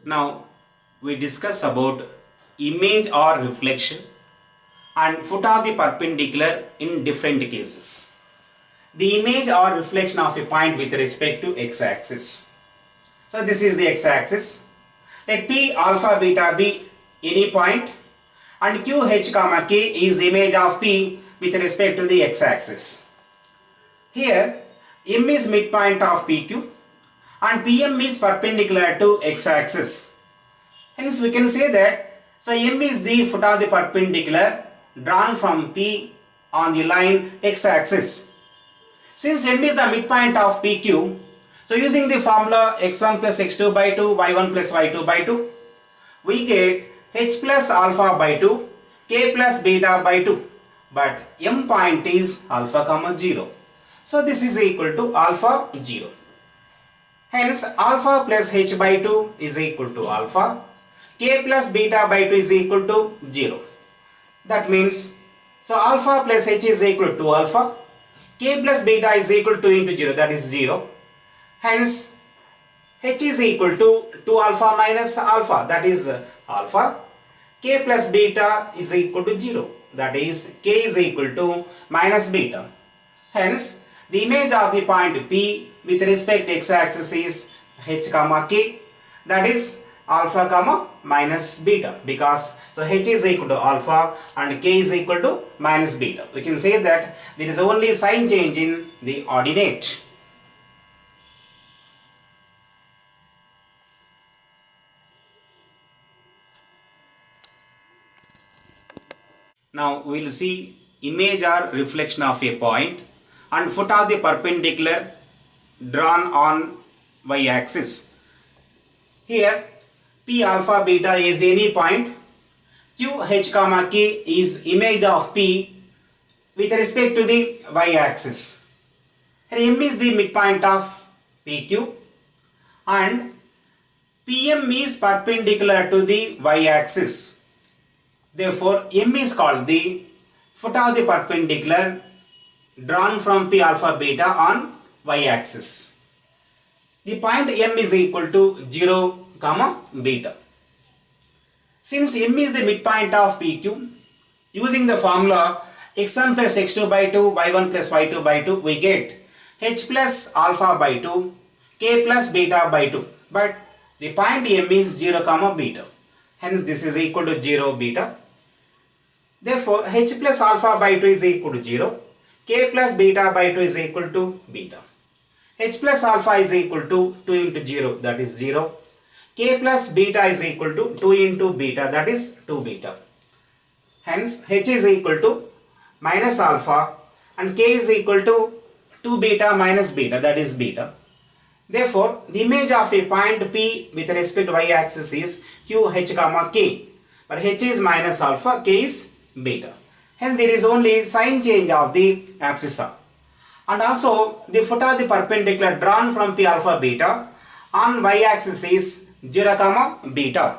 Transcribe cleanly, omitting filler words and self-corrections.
Now we discuss about image or reflection and foot of the perpendicular in different cases. The image or reflection of a point with respect to x-axis. So this is the x-axis. Let P alpha beta be any point and Q h comma k is the image of P with respect to the x-axis. Here M is midpoint of PQ and PM is perpendicular to x-axis. Hence we can say that so M is the foot of the perpendicular drawn from P on the line x-axis. Since M is the midpoint of PQ, so using the formula x1 plus x2 by 2, y1 plus y2 by 2, we get h plus alpha by 2, k plus beta by 2. But M point is alpha comma 0. So this is equal to alpha 0. Hence alpha plus h by 2 is equal to alpha, k plus beta by 2 is equal to 0. That means, so alpha plus h is equal to alpha, k plus beta is equal to 2 into 0, that is 0. Hence h is equal to 2 alpha minus alpha, that is alpha, k plus beta is equal to 0, that is k is equal to minus beta. Hence the image of the point P with respect to x-axis is h comma k, that is alpha comma minus beta, because so h is equal to alpha and k is equal to minus beta. We can say that there is only sign change in the ordinate. Now we will see image or reflection of a point and foot of the perpendicular drawn on y-axis. Here P alpha beta is any point, Q h comma k is image of P with respect to the y-axis. M is the midpoint of PQ and PM is perpendicular to the y-axis. Therefore M is called the foot of the perpendicular drawn from P alpha beta on y-axis. The point M is equal to 0 comma beta. Since M is the midpoint of PQ, using the formula x1 plus x2 by 2, y1 plus y2 by 2, we get h plus alpha by 2, k plus beta by 2. But the point M is 0 comma beta. Hence this is equal to 0 beta. Therefore h plus alpha by 2 is equal to 0, k plus beta by 2 is equal to beta. H plus alpha is equal to 2 into 0, that is 0. K plus beta is equal to 2 into beta, that is 2 beta. Hence h is equal to minus alpha and k is equal to 2 beta minus beta, that is beta. Therefore the image of a point P with respect to y-axis is q h comma k, but h is minus alpha, k is beta. Hence there is only sign change of the abscissa. And also the foot of the perpendicular drawn from P alpha beta on y-axis is 0 comma beta.